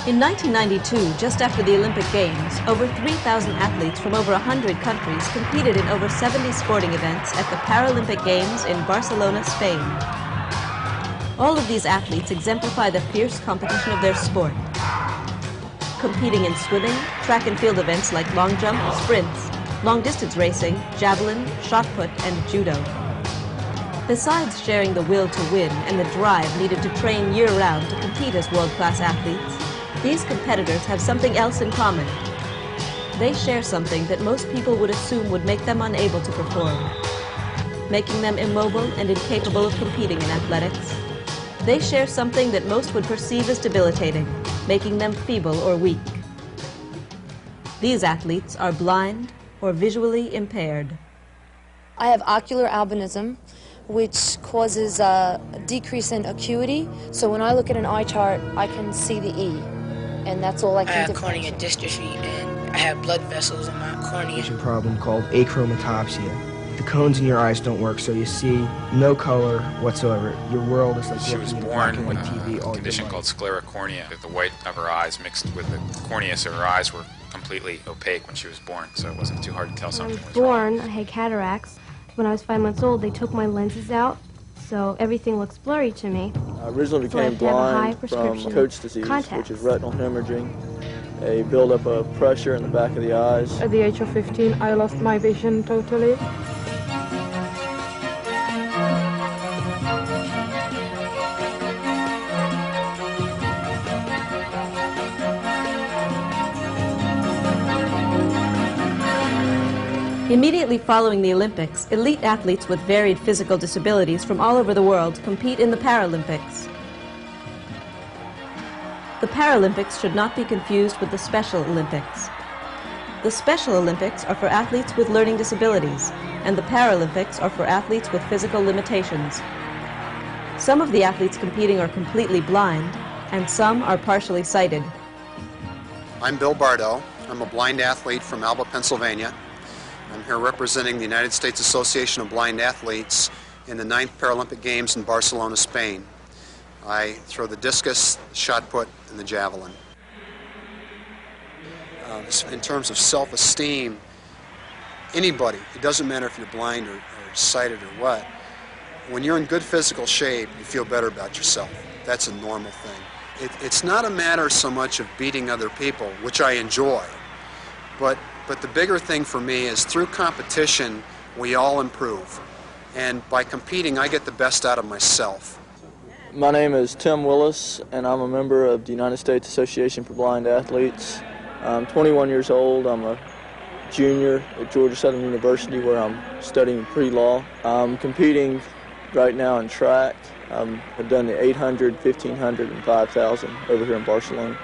In 1992, just after the Olympic Games, over 3,000 athletes from over 100 countries competed in over 70 sporting events at the Paralympic Games in Barcelona, Spain. All of these athletes exemplify the fierce competition of their sport, competing in swimming, track and field events like long jump, sprints, long-distance racing, javelin, shot put, and judo. Besides sharing the will to win and the drive needed to train year-round to compete as world-class athletes, these competitors have something else in common. They share something that most people would assume would make them unable to perform, making them immobile and incapable of competing in athletics. They share something that most would perceive as debilitating, making them feeble or weak. These athletes are blind or visually impaired. I have ocular albinism, which causes a decrease in acuity. So when I look at an eye chart, I can see the E, and that's all I can have cornea dystrophy, and I have blood vessels in my cornea. There's a problem called achromatopsia. The cones in your eyes don't work, so you see no color whatsoever. Your world is like she was looking at born black and white TV with all a condition your called life. sclerocornea. The white of her eyes mixed with the corneas of her eyes were completely opaque when she was born, so it wasn't too hard to tell something was wrong. When I was born, I had cataracts. When I was 5 months old, they took my lenses out, so everything looks blurry to me. I originally became blind from Coats disease, which is retinal hemorrhaging, a buildup of pressure in the back of the eyes. At the age of 15, I lost my vision totally. Immediately following the Olympics, elite athletes with varied physical disabilities from all over the world compete in the Paralympics. The Paralympics should not be confused with the Special Olympics. The Special Olympics are for athletes with learning disabilities, and the Paralympics are for athletes with physical limitations. Some of the athletes competing are completely blind, and some are partially sighted. I'm Bill Bardo. I'm a blind athlete from Alba, Pennsylvania. I'm here representing the United States Association of Blind Athletes in the 9th Paralympic Games in Barcelona, Spain. I throw the discus, the shot put, and the javelin. In terms of self-esteem, anybody, it doesn't matter if you're blind or sighted or what, when you're in good physical shape, you feel better about yourself. That's a normal thing. It's not a matter so much of beating other people, which I enjoy, but the bigger thing for me is through competition, we all improve. And by competing, I get the best out of myself. My name is Tim Willis, and I'm a member of the United States Association for Blind Athletes. I'm 21 years old. I'm a junior at Georgia Southern University, where I'm studying pre-law. I'm competing right now in track. I've done the 800, 1500, and 5000 over here in Barcelona.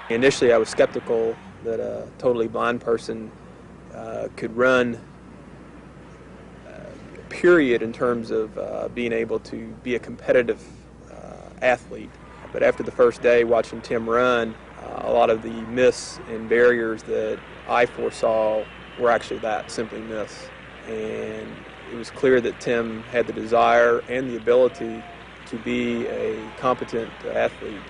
Initially, I was skeptical that a totally blind person could run, period, in terms of being able to be a competitive athlete. But after the first day watching Tim run, a lot of the myths and barriers that I foresaw were actually that, simply myths. And it was clear that Tim had the desire and the ability to be a competent athlete,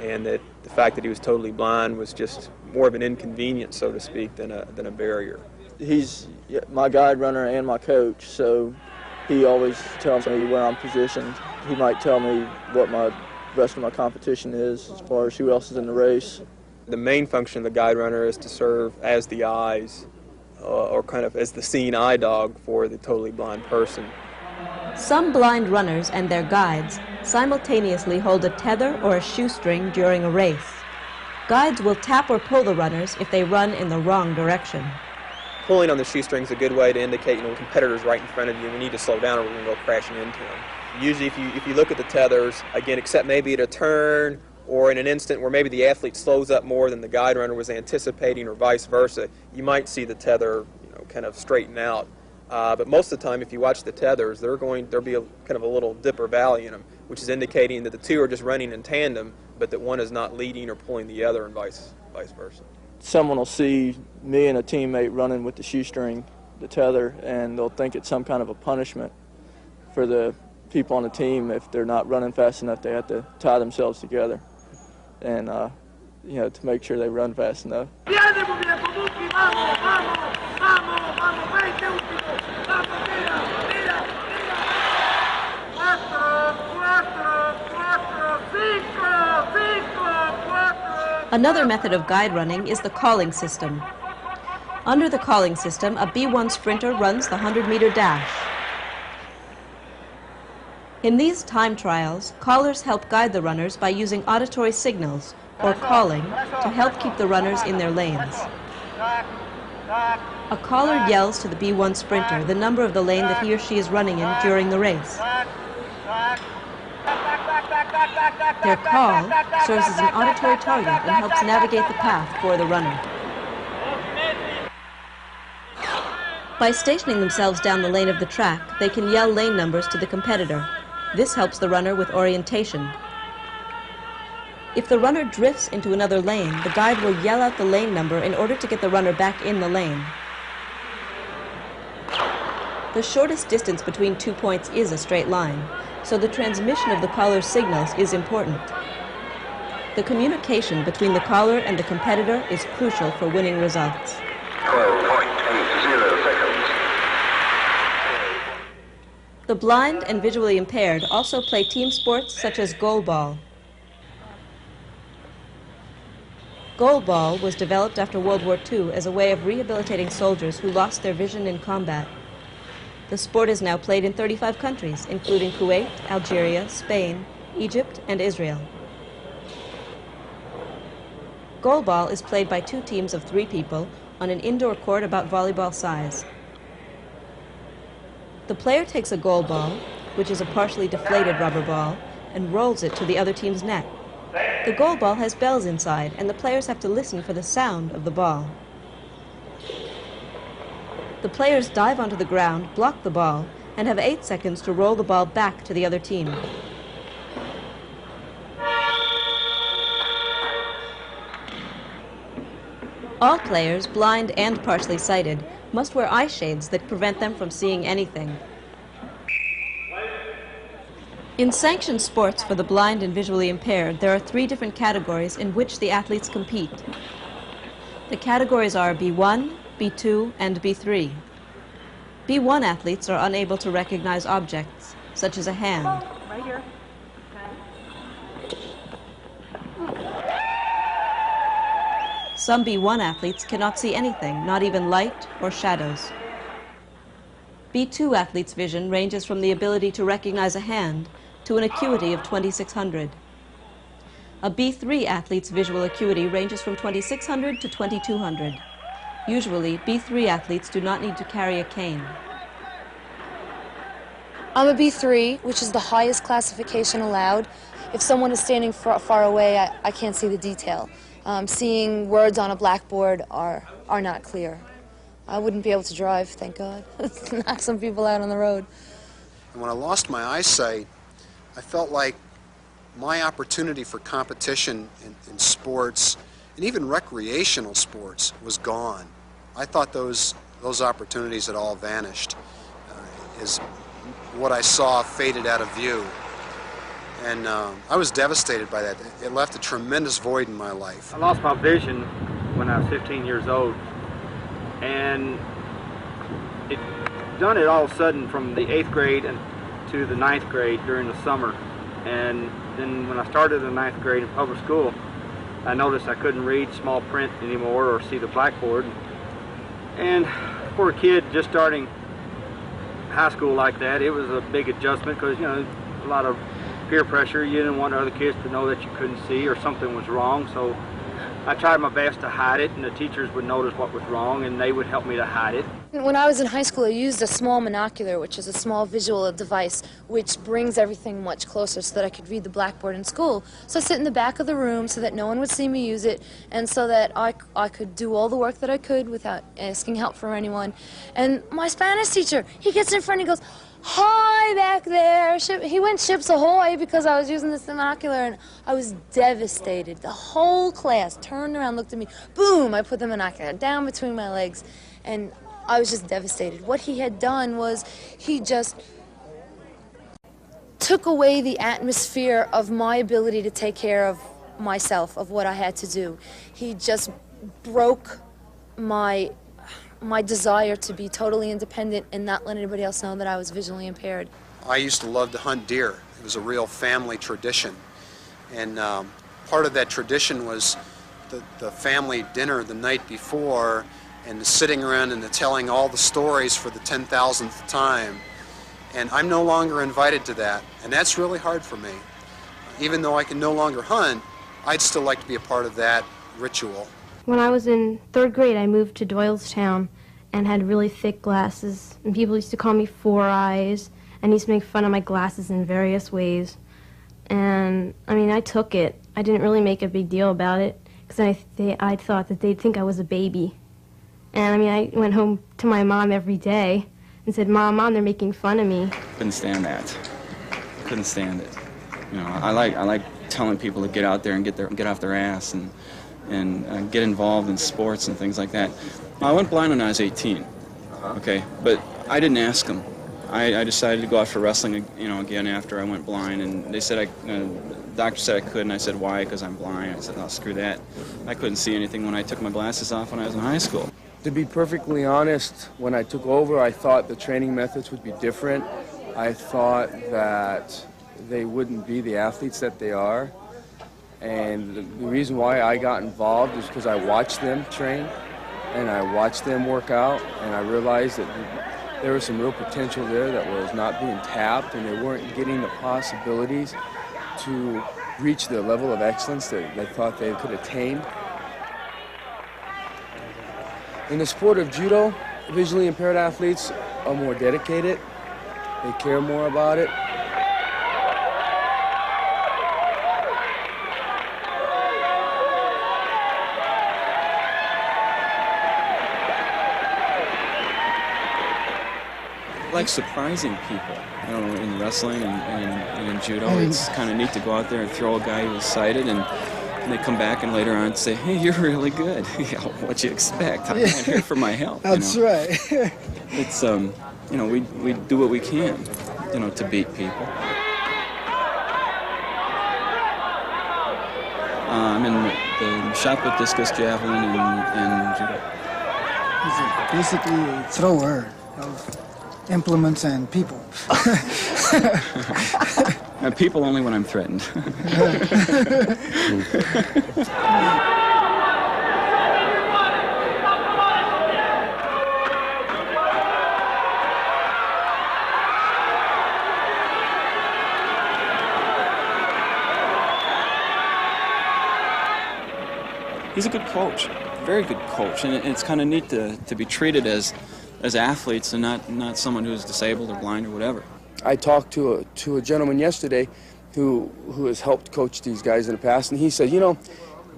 and that the fact that he was totally blind was just more of an inconvenience, so to speak, than a barrier. He's my guide runner and my coach, so he always tells me where I'm positioned. He might tell me what my rest of my competition is as far as who else is in the race. The main function of the guide runner is to serve as the eyes, or kind of as the seeing eye dog for the totally blind person. Some blind runners and their guides simultaneously hold a tether or a shoestring during a race. Guides will tap or pull the runners if they run in the wrong direction. Pulling on the shoestring is a good way to indicate, the competitor's right in front of you. We need to slow down or we're going to go crashing into them. Usually if you look at the tethers, again, except maybe at a turn or in an instant where maybe the athlete slows up more than the guide runner was anticipating, or vice versa, you might see the tether kind of straighten out. But most of the time, if you watch the tethers, there'll be kind of a little dip or valley in them, which is indicating that the two are just running in tandem, but that one is not leading or pulling the other, and vice versa. Someone will see me and a teammate running with the shoestring, the tether, and they'll think it's some kind of a punishment for the people on the team, if they're not running fast enough, they have to tie themselves together and, you know, to make sure they run fast enough. Another method of guide running is the calling system. Under the calling system, a B1 sprinter runs the 100-meter dash. In these time trials, callers help guide the runners by using auditory signals, or calling, to help keep the runners in their lanes. A caller yells to the B1 sprinter the number of the lane that he or she is running in during the race. Their call serves as an auditory target and helps navigate the path for the runner. By stationing themselves down the lane of the track, they can yell lane numbers to the competitor. This helps the runner with orientation. If the runner drifts into another lane, the guide will yell out the lane number in order to get the runner back in the lane. The shortest distance between 2 points is a straight line, so the transmission of the caller's signals is important. The communication between the caller and the competitor is crucial for winning results. 12.80 seconds. The blind and visually impaired also play team sports such as goalball. Goalball was developed after World War II as a way of rehabilitating soldiers who lost their vision in combat. The sport is now played in 35 countries, including Kuwait, Algeria, Spain, Egypt, and Israel. Goalball is played by 2 teams of 3 people on an indoor court about volleyball size. The player takes a goalball, which is a partially deflated rubber ball, and rolls it to the other team's net. The goalball has bells inside, and the players have to listen for the sound of the ball. The players dive onto the ground, block the ball, and have 8 seconds to roll the ball back to the other team. All players, blind and partially sighted, must wear eye shades that prevent them from seeing anything. In sanctioned sports for the blind and visually impaired, there are 3 different categories in which the athletes compete. The categories are B1, B2, and B3. B1 athletes are unable to recognize objects, such as a hand. Right here. Some B1 athletes cannot see anything, not even light or shadows. B2 athletes' vision ranges from the ability to recognize a hand to an acuity of 2600. A B3 athlete's visual acuity ranges from 2600 to 2200. Usually, B3 athletes do not need to carry a cane. I'm a B3, which is the highest classification allowed. If someone is standing far away, I can't see the detail. Seeing words on a blackboard are not clear. I wouldn't be able to drive, thank God. Knock some people out on the road. And when I lost my eyesight, I felt like my opportunity for competition in sports, and even recreational sports, was gone. I thought those opportunities had all vanished. As what I saw faded out of view. And I was devastated by that. It left a tremendous void in my life. I lost my vision when I was 15 years old. And it done it all of a sudden from the 8th grade and to the 9th grade during the summer. And then when I started the 9th grade in public school, I noticed I couldn't read small print anymore or see the blackboard. And for a kid just starting high school like that, it was a big adjustment because, you know, a lot of peer pressure. You didn't want other kids to know that you couldn't see or something was wrong. So I tried my best to hide it, and the teachers would notice what was wrong, and they would help me to hide it. When I was in high school, I used a small monocular, which is a small visual device, which brings everything much closer so that I could read the blackboard in school. So I sit in the back of the room so that no one would see me use it, and so that I could do all the work that I could without asking help from anyone. And my Spanish teacher, he gets in front and he goes, "Hi back there." He went "Ships ahoy" because I was using this monocular, and I was devastated. The whole class turned around, looked at me. Boom! I put the monocular down between my legs, and I was just devastated. What he had done was he just took away the atmosphere of my ability to take care of myself, of what I had to do. He just broke my desire to be totally independent and not let anybody else know that I was visually impaired. I used to love to hunt deer. It was a real family tradition. And part of that tradition was the family dinner the night before and the sitting around and the telling all the stories for the 10,000th time. And I'm no longer invited to that, and that's really hard for me. Even though I can no longer hunt, I'd still like to be a part of that ritual. When I was in 3rd grade, I moved to Doylestown and had really thick glasses. And people used to call me Four Eyes and used to make fun of my glasses in various ways. And, I mean, I took it. I didn't really make a big deal about it because I thought that they'd think I was a baby. And, I mean, I went home to my mom every day and said, Mom, they're making fun of me. Couldn't stand that. Couldn't stand it. You know, I like telling people to get out there and get off their ass and get involved in sports and things like that. I went blind when I was 18. Okay, but I didn't ask them. I decided to go out for wrestling, you know, again after I went blind, and they said the doctor said I could, and I said why? Because I'm blind. I said, oh, screw that. I couldn't see anything when I took my glasses off when I was in high school. To be perfectly honest, when I took over, I thought the training methods would be different. I thought that they wouldn't be the athletes that they are. And the reason why I got involved is because I watched them train and I watched them work out, and I realized that there was some real potential there that was not being tapped, and they weren't getting the possibilities to reach the level of excellence that they thought they could attain. In the sport of judo, visually impaired athletes are more dedicated. They care more about it. I like surprising people, you know, in wrestling and in judo. It's kind of neat to go out there and throw a guy who's sighted, and they come back and later on say, hey, you're really good. Yeah, what'd you expect? I'm not here for my help. That's right. It's, you know, we do what we can, you know, to beat people. I'm in the shot put, discus, javelin, and judo. He's basically a thrower of implements and people. People only when I'm threatened. He's a good coach, very good coach, and it's kind of neat to be treated as athletes and not someone who's disabled or blind or whatever. I talked to a gentleman yesterday who has helped coach these guys in the past, and he said, you know,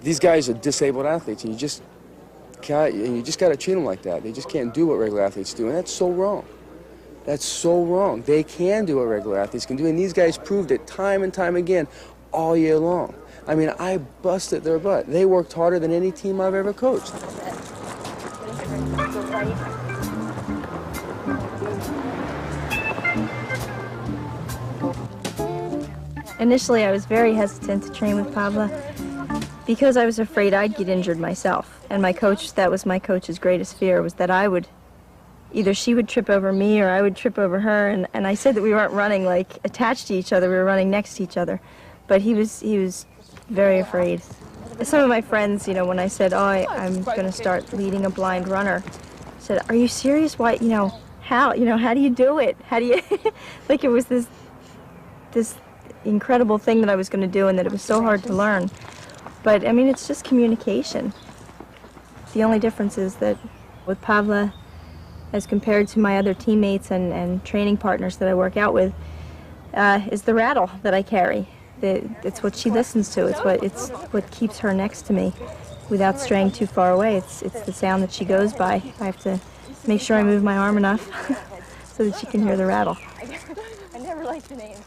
these guys are disabled athletes, and you just got to treat them like that. They just can't do what regular athletes do, and that's so wrong. That's so wrong. They can do what regular athletes can do, and these guys proved it time and time again all year long. I mean, I busted their butt. They worked harder than any team I've ever coached. Initially, I was very hesitant to train with Pavla because I was afraid I'd get injured myself. And my coach, that was my coach's greatest fear, was that I would, either she would trip over me or I would trip over her. And I said that we weren't running like attached to each other, we were running next to each other. But he was very afraid. Some of my friends, you know, when I said, oh, I'm going to start leading a blind runner, said, are you serious? Why, you know, how do you do it? How do you, like it was this incredible thing that I was going to do and that it was so hard to learn. But, I mean, it's just communication. The only difference is that with Pavla, as compared to my other teammates and training partners that I work out with, is the rattle that I carry. It's what she listens to. It's what keeps her next to me without straying too far away. It's the sound that she goes by. I have to make sure I move my arm enough so that she can hear the rattle. I never liked the name.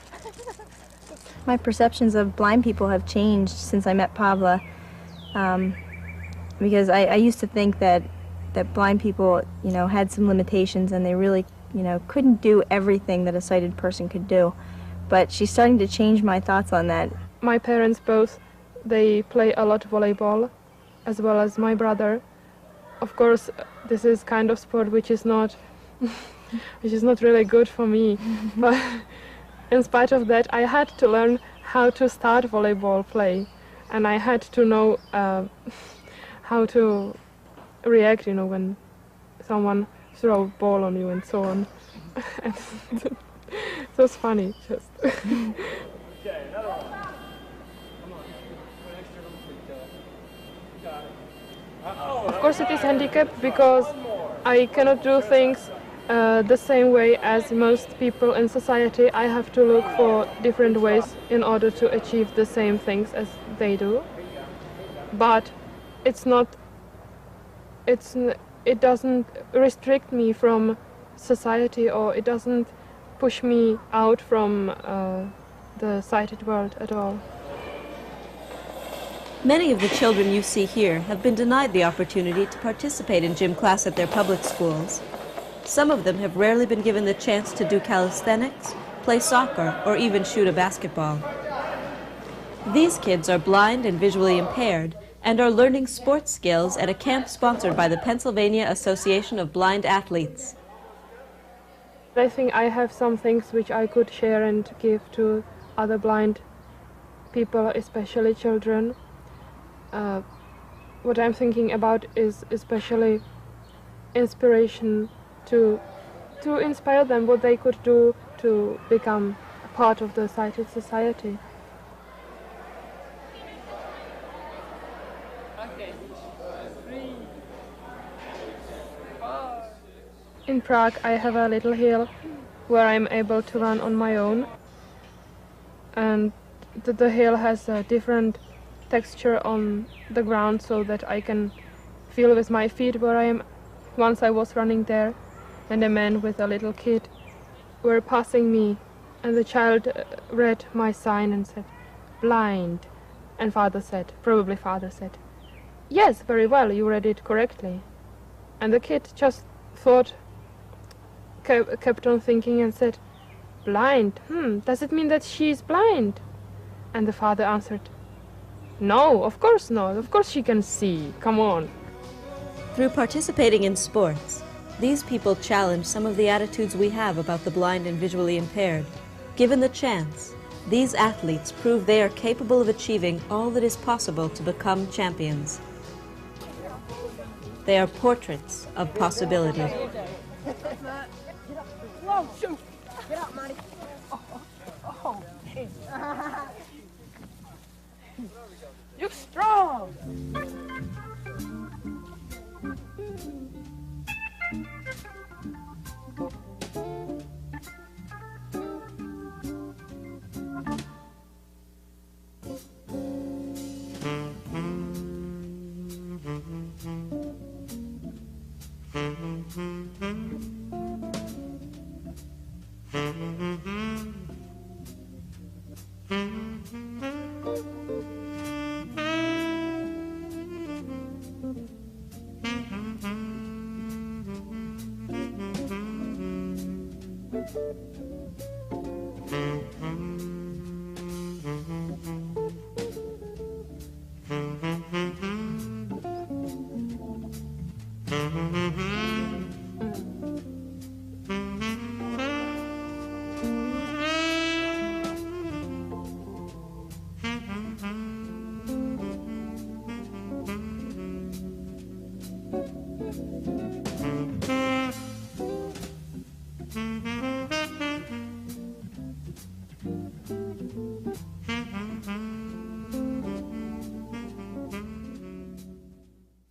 My perceptions of blind people have changed since I met Pavla, because I used to think that blind people, you know, had some limitations and they really, you know, couldn't do everything that a sighted person could do. but she's starting to change my thoughts on that. My parents both, they play a lot volleyball, as well as my brother. Of course, this is kind of sport which is not really good for me. But in spite of that, I had to learn how to start volleyball play, and I had to know how to react, you know, when someone throw a ball on you and so on. And so it's funny, just. Of course it is handicapped because I cannot do things the same way as most people in society. I have to look for different ways in order to achieve the same things as they do. But it doesn't restrict me from society, or it doesn't push me out from the sighted world at all. Many of the children you see here have been denied the opportunity to participate in gym class at their public schools. Some of them have rarely been given the chance to do calisthenics, play soccer, or even shoot a basketball. These kids are blind and visually impaired and are learning sports skills at a camp sponsored by the Pennsylvania Association of Blind Athletes. I think I have some things which I could share and give to other blind people, especially children. What I'm thinking about is especially inspiration to inspire them what they could do to become a part of the sighted society. In Prague I have a little hill where I'm able to run on my own, and the hill has a different texture on the ground so that I can feel with my feet where I am. Once I was running there and a man with a little kid were passing me, and the child read my sign and said, "Blind." And father said, "Yes, very well, you read it correctly." And the kid just thought, kept on thinking and said, "Blind, does it mean that she's blind?" And the father answered, "No, of course not, of course she can see, come on." Through participating in sports, these people challenge some of the attitudes we have about the blind and visually impaired. Given the chance, these athletes prove they are capable of achieving all that is possible to become champions. They are portraits of possibility. Whoa, shoot! Get out, Monty. Oh, hey. You're strong!